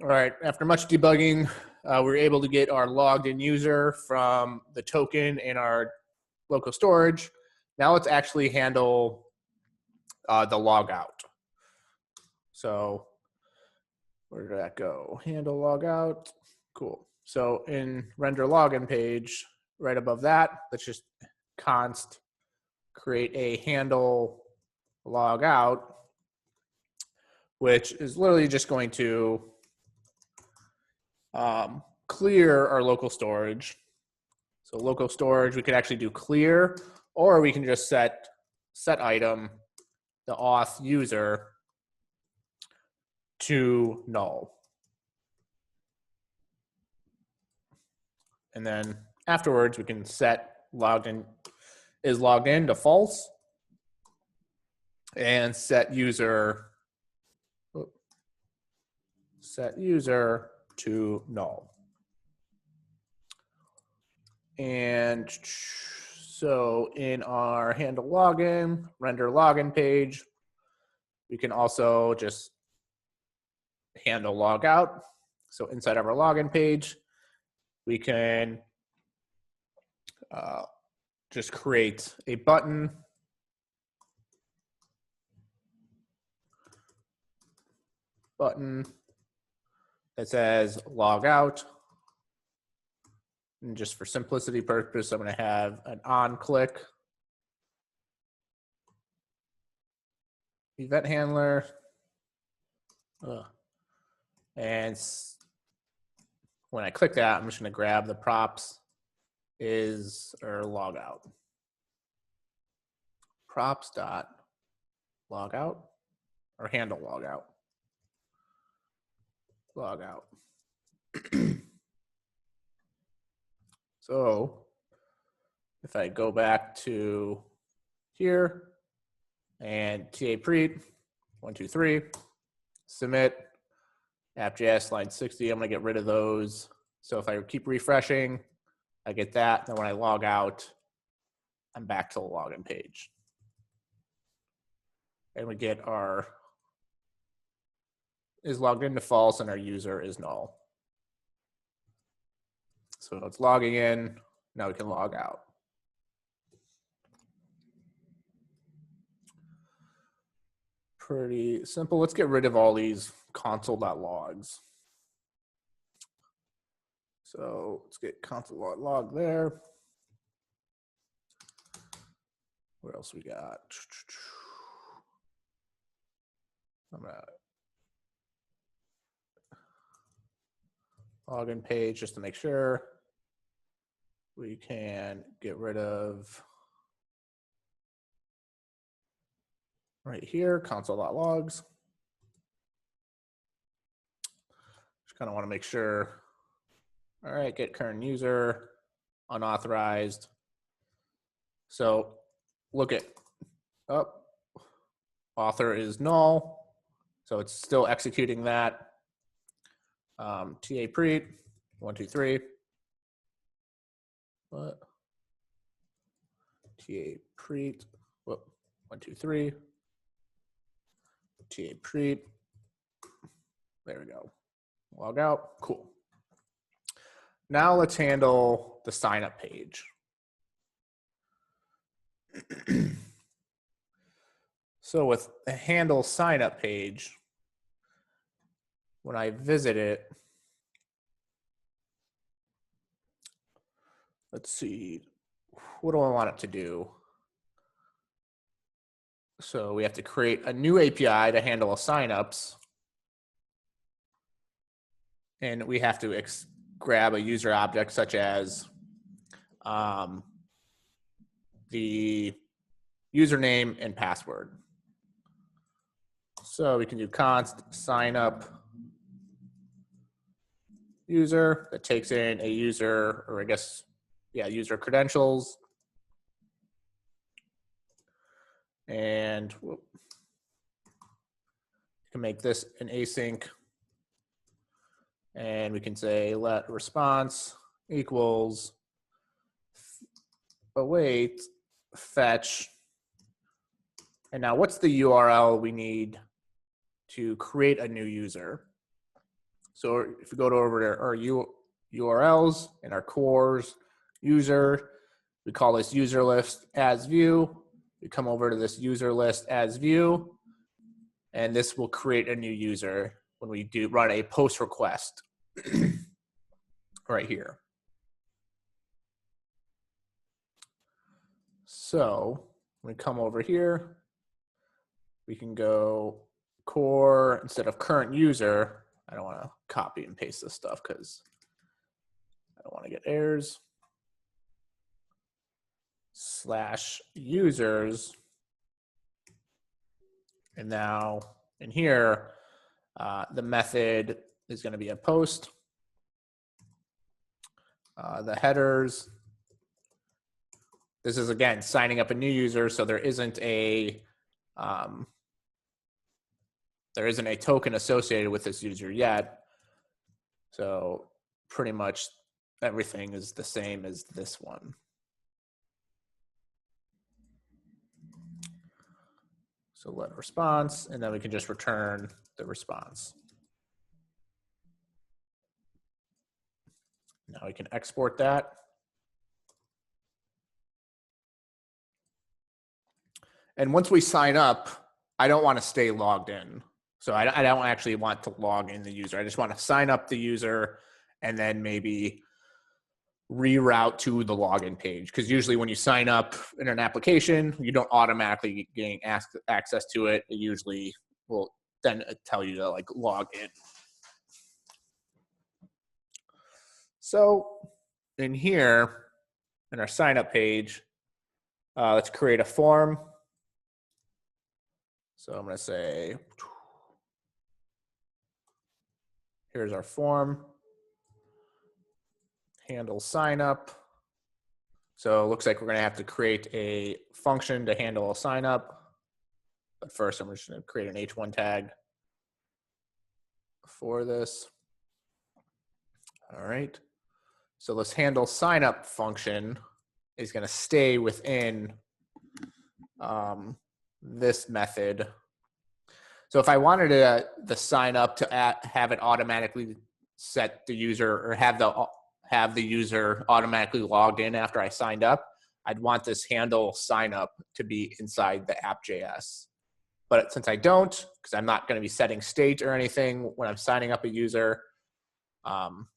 All right, after much debugging, we were able to get our logged in user from the token in our local storage. Now let's actually handle the log out. So where did that go? Handle log out. Cool. So in render login page, right above that, let's just const create a handle log out, which is literally just going to clear our local storage. So local storage, we could actually do clear, or we can just set item, the auth user, to null. And then afterwards, we can set logged in to false, and set user to null. And so in our handle login, render login page, we can also just handle log out. So inside of our login page, we can just create a button that says log out. And just for simplicity purpose, I'm going to have an on click event handler. And when I click that, I'm just going to grab the props or log out. Props dot log out or handle log out. Log out. So if I go back to here and TA preet 1, 2, 3, submit app.js line 60, I'm going to get rid of those. So if I keep refreshing, I get that. Then when I log out, I'm back to the login page. And we get our is logged into false and our user is null. So it's logging in. Now we can log out. Pretty simple. Let's get rid of all these console.logs. So let's get console.log there. What else we got? I'm gonna login page just to make sure. We can get rid of right here, console.logs. Just kind of want to make sure. All right, get current user, unauthorized. So look at, author is null. So it's still executing that. TA preet, 1, 2, 3. What? TA preet, 1, 2, 3. TA preet. There we go. Log out. Cool. Now let's handle the sign up page. So with the handle sign up page, when I visit it, let's see, what do I want it to do? So we have to create a new API to handle signups. And we have to grab a user object such as the username and password. So we can do const sign up user that takes in a user, or I guess, yeah, user credentials. And you can make this an async. And we can say let response equals await fetch. And now what's the URL we need to create a new user? So So if we go to over to our URLs and our cores user, we call this user list as view. We come over to this user list as view, and this will create a new user when we do run a post request right here. So when we come over here, we can go core instead of current user. I don't want to copy and paste this stuff because I don't want to get errors. /users. And now in here, the method is going to be a post. The headers. This is, again, signing up a new user, so there isn't a token associated with this user yet. So pretty much everything is the same as this one. So let response, and then we can just return the response. Now we can export that. And once we sign up, I don't want to stay logged in. So I don't actually want to log in the user. I just want to sign up the user and then maybe reroute to the login page. Because usually when you sign up in an application, you don't automatically gain access to it. It usually will then tell you to like log in. So in here, in our sign up page, let's create a form. So I'm going to say, here's our form. Handle sign up. So it looks like we're going to have to create a function to handle a sign up. But first, I'm just going to create an H1 tag for this. All right. So this handle sign up function is going to stay within this method. So if I wanted the sign up to have it automatically set the user or have the user automatically logged in after I signed up, I'd want this handle sign up to be inside the app.js. But since I don't, because I'm not going to be setting state or anything when I'm signing up a user, I'm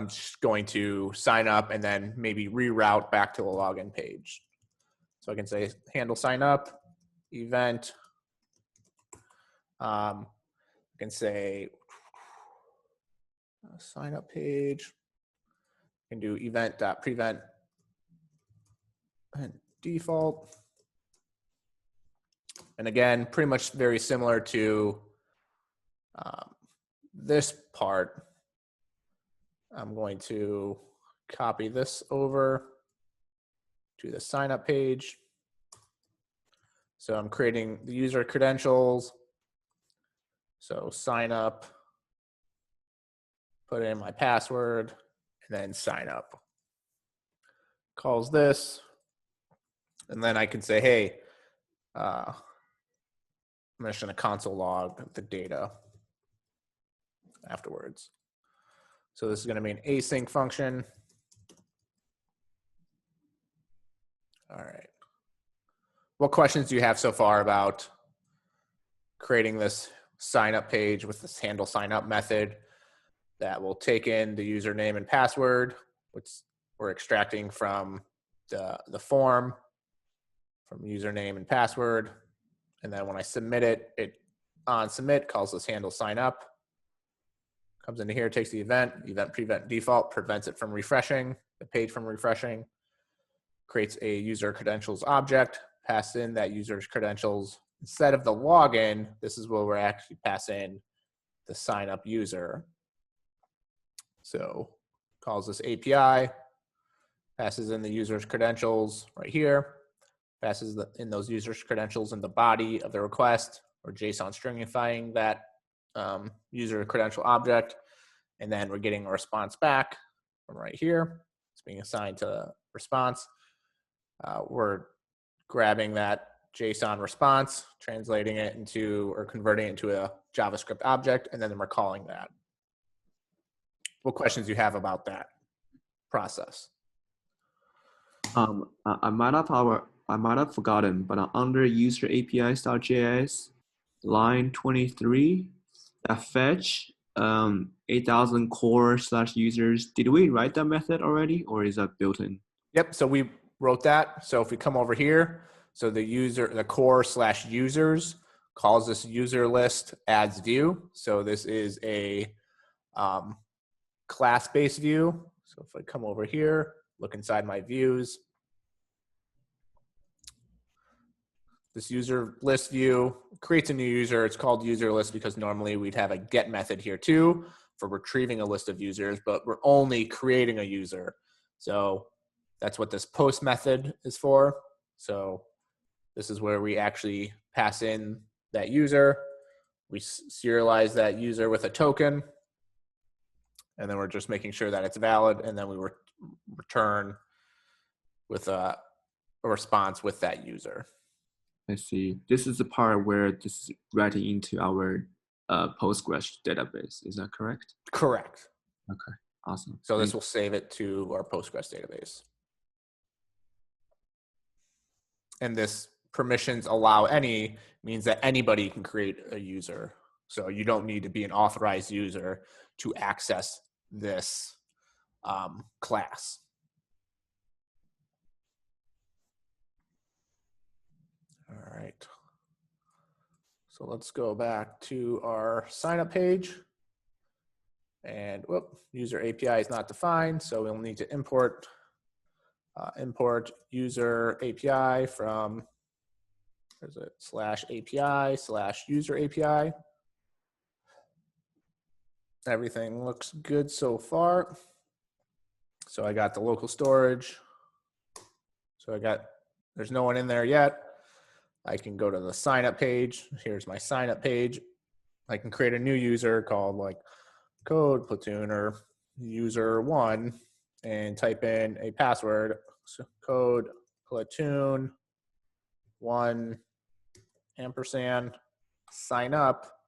just going to sign up and then maybe reroute back to the login page. So I can say handle sign up, event. I can say sign up page. I can do event.prevent and default. And again, pretty much very similar to this part. I'm going to copy this over to the sign up page. So I'm creating the user credentials. So sign up, put in my password, and then sign up. Calls this. And then I can say, hey, I'm just going to console log the data afterwards. So this is going to be an async function. All right. What questions do you have so far about creating this sign up page with this handle sign up method that will take in the username and password, which we're extracting from the form from username and password. And then when I submit it, it on submit calls this handle sign up. Comes into here, takes the event prevent default, prevents it from refreshing, the page from refreshing, creates a user credentials object, pass in that user's credentials. Instead of the login, this is where we're actually pass in the sign up user. So calls this API, passes in the user's credentials right here, passes in those user's credentials in the body of the request, or JSON stringifying that user credential object, and then we're getting a response back from right here. It's being assigned to response. We're grabbing that JSON response, translating it into or converting it into a JavaScript object, and then we're calling that. What questions do you have about that process? I might have forgotten, but under user APIs.js, line 23, that fetch 8,000 core/users. Did we write that method already, or is that built in? Yep. So we wrote that. So if we come over here, so the core/users calls this user list adds view. So this is a class-based view. So if I come over here, look inside my views, this user list view creates a new user. It's called user list because normally we'd have a get method here too for retrieving a list of users, but we're only creating a user. So that's what this post method is for. So this is where we actually pass in that user. We serialize that user with a token, and then we're just making sure that it's valid, and then we return with a response with that user. I see. This is the part where this is writing into our Postgres database. Is that correct? Correct. Okay, awesome. So this will save it to our Postgres database. And this permissions allow any means that anybody can create a user. So you don't need to be an authorized user to access this class. All right. So let's go back to our signup page. And whoop, user API is not defined, so we'll need to import user API from, where's it, /API/user API. Everything looks good so far. So I got the local storage. So there's no one in there yet. I can go to the signup page. Here's my signup page. I can create a new user called like code Platoon or user1 and type in a password. So code Platoon 1 ampersand sign up.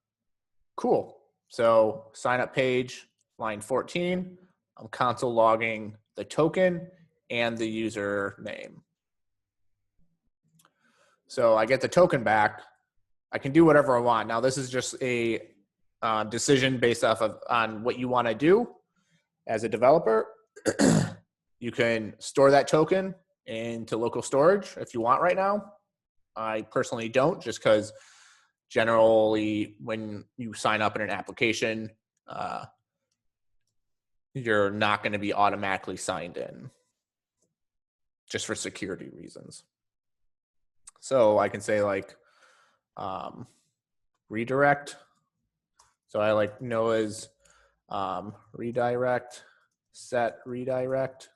Cool. So sign up page, line 14. I'm console logging the token and the user name. So I get the token back. I can do whatever I want. Now this is just a decision based off of on what you want to do as a developer. You can store that token into local storage if you want right now. I personally don't, just because generally when you sign up in an application, you're not going to be automatically signed in just for security reasons. So I can say like redirect. So I like Noah's redirect, set redirect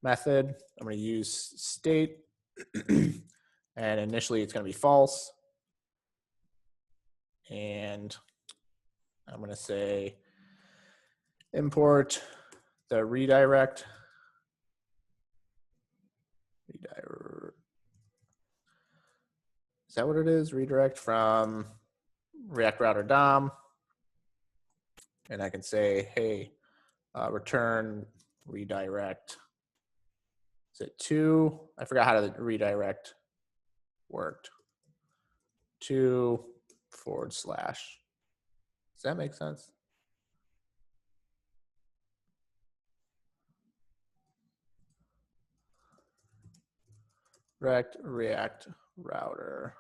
method. I'm going to use state, and initially it's going to be false. And I'm going to say import the redirect. Is that what it is? Redirect from React Router DOM. And I can say, hey, return redirect. Is it to? I forgot how the redirect worked. To / Does that make sense? React router.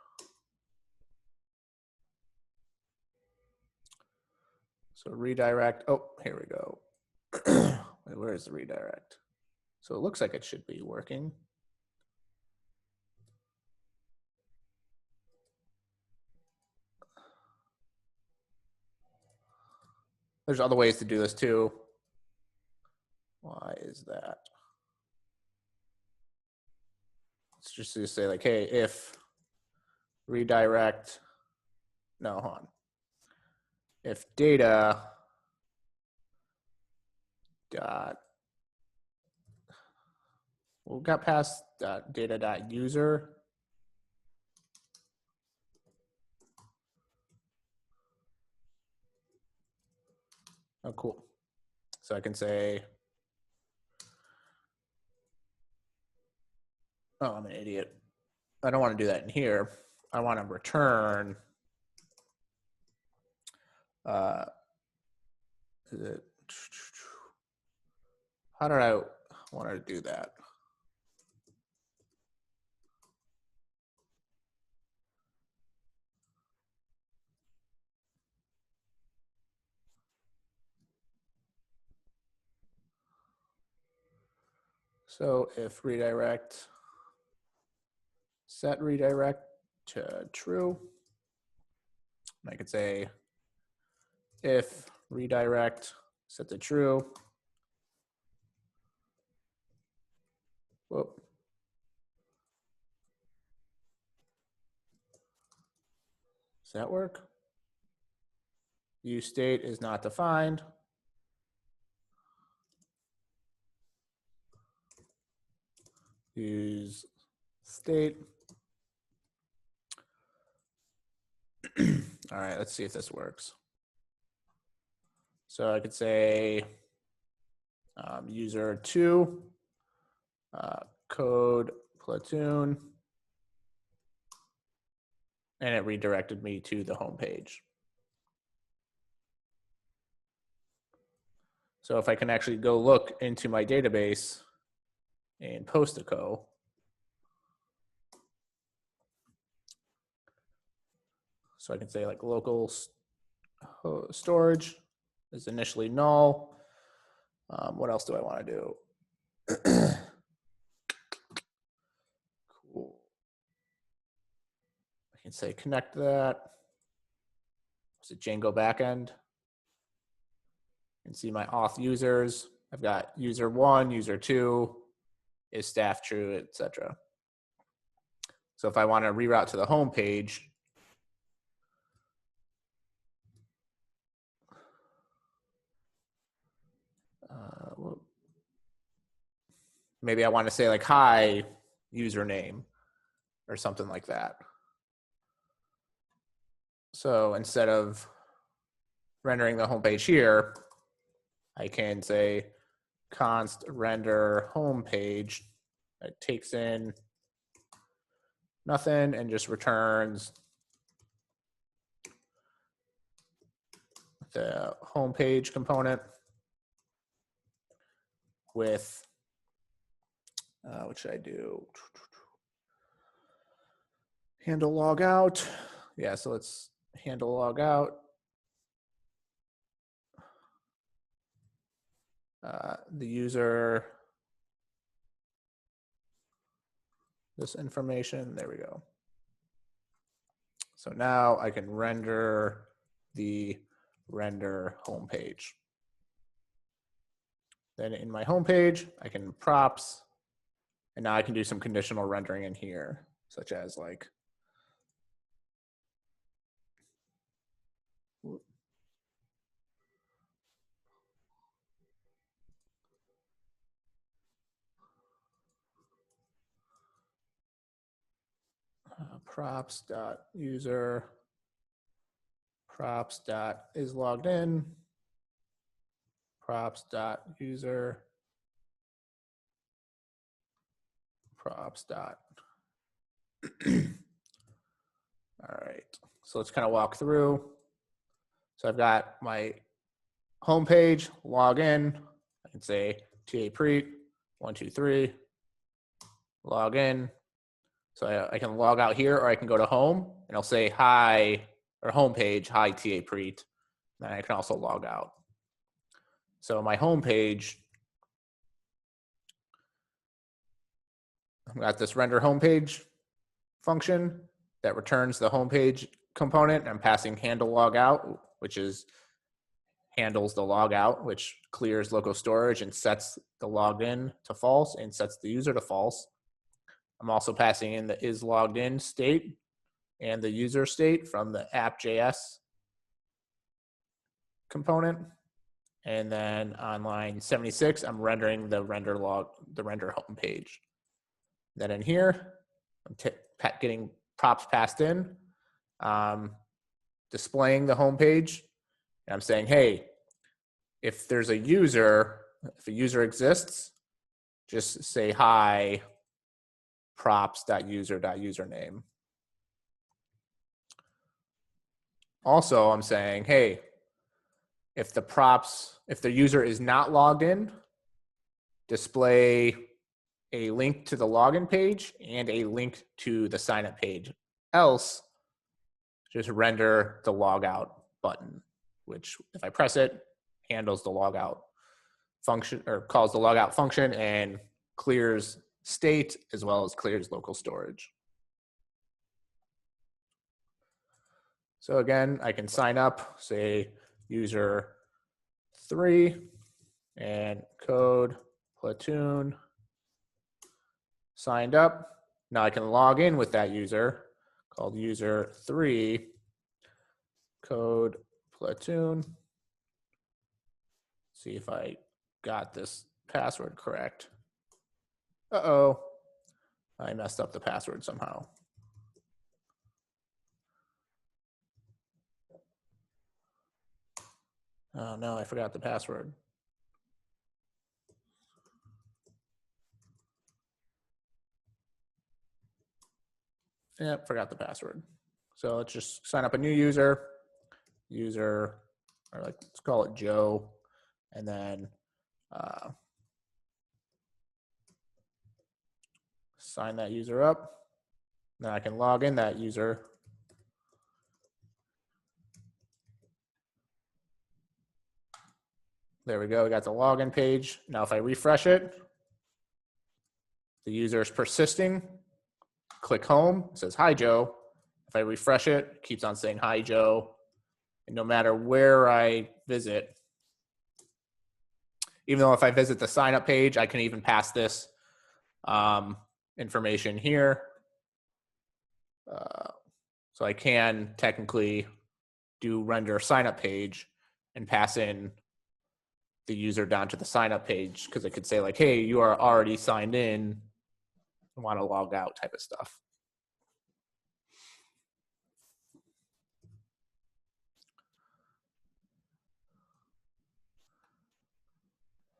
So redirect. Oh, here we go. Wait, where is the redirect? So it looks like it should be working. There's other ways to do this too. Why is that? Let's just say like, hey, if redirect, no, hold on. If data dot, we got past data dot user. Oh, cool. So I can say, oh, I'm an idiot. I don't want to do that in here. I want to return, is it, how did I want to do that? So if redirect, set redirect to true, I could say if redirect set to true, whoop. Does that work? Use state is not defined. Use state. All right, let's see if this works. So I could say user 2, code Platoon, and it redirected me to the home page. So if I can actually go look into my database and post a code, so I can say like local storage is initially null. What else do I want to do? Cool. I can say connect that. It's a Django backend. You can see my auth users. I've got user 1, user 2, is staff true, etc. So if I want to reroute to the home page, maybe I want to say like hi username or something like that. So instead of rendering the home page here, I can say const render home page. It takes in nothing and just returns the home page component with what should I do? Handle log out. Yeah, so let's handle log out. The user, this information, there we go. So now I can render the render home page. Then in my home page, I can props, and now I can do some conditional rendering in here, such as like props.user, props.isLoggedIn, props.user, props. All right, so let's kind of walk through. So I've got my home page, log in. I can say ta-preet 123, log in. So I can log out here, or I can go to home and I'll say hi, or home page, hi ta-preet. Then I can also log out. So my home page, I've got this render homepage function that returns the homepage component. I'm passing handle log out, which is handles the log out, which clears local storage and sets the logged in to false and sets the user to false. I'm also passing in the is logged in state and the user state from the app.js component. And then on line 76, I'm rendering the render home page. Then in here, I'm getting props passed in, displaying the home page. And I'm saying, hey, if there's a user, if a user exists, just say hi props.user.username. Also, I'm saying, hey, if the user is not logged in, display a link to the login page and a link to the sign up page. Else, just render the logout button, which if I press it, handles the logout function or calls the logout function and clears state as well as clears local storage. So again, I can sign up, say user 3 and code Platoon signed up. Now I can log in with that user called user 3 code Platoon. See if I got this password correct. Uh-oh, I messed up the password somehow. Oh no, I forgot the password. Yep, forgot the password. So let's just sign up a new user, or like, let's call it Joe, and then sign that user up. Then I can log in that user. There we go, we got the login page. Now if I refresh it, the user is persisting. Click home, it says, hi, Joe. If I refresh it, it keeps on saying, hi, Joe. And no matter where I visit, even though if I visit the sign up page, I can even pass this information here. So I can technically do render sign up page and pass in the user down to the sign up page because it could say like, hey, you are already signed in, I want to log out type of stuff.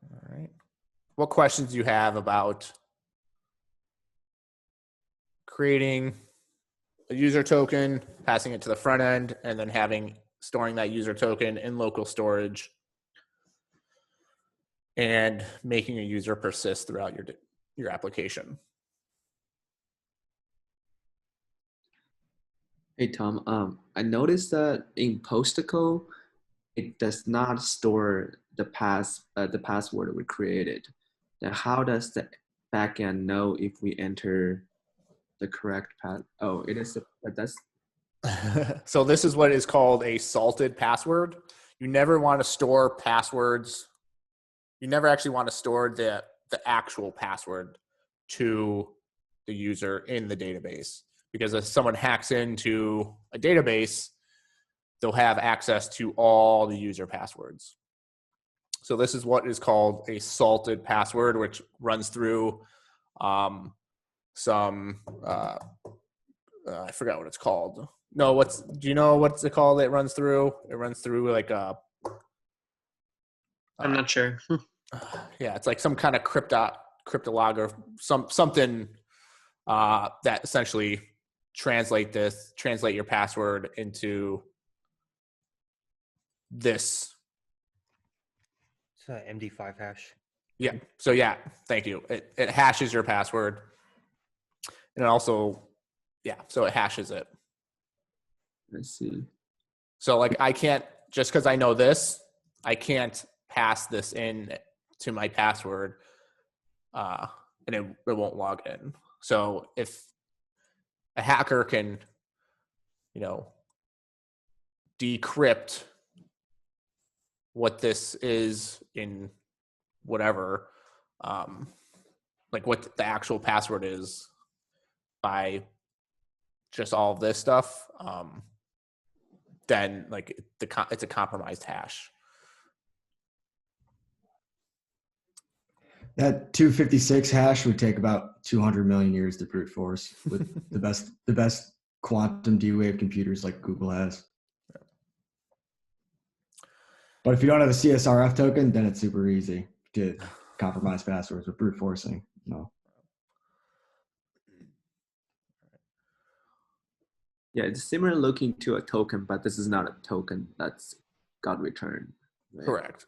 All right. What questions do you have about creating a user token, passing it to the front end, and then storing that user token in local storage and making a user persist throughout your application? Hey Tom, I noticed that in Posticle, it does not store the password we created. Then how does the backend know if we enter the correct path? Oh, it is. That's So this is what is called a salted password. You never want to store passwords. You never actually want to store the actual password to the user in the database, because if someone hacks into a database, they'll have access to all the user passwords. So this is what is called a salted password, which runs through I forgot what it's called. No, do you know what's it called? It runs through like a. I'm not sure. Yeah, it's like some kind of cryptolog or something that essentially translate your password into this. It's an MD5 hash. Yeah. So yeah, thank you. It hashes your password, and it also, yeah. So it hashes it. I see. So like I can't, just because I know this, I can't pass this in to my password, and it won't log in. So if a hacker can, decrypt what this is in whatever, like what the actual password is by just all of this stuff, then like it's a compromised hash. That 256 hash would take about 200 million years to brute force with the best quantum D-Wave computers like Google has. But if you don't have a CSRF token, then it's super easy to compromise passwords with brute forcing. No. Yeah, it's similar looking to a token, but this is not a token that's got returned. Right? Correct.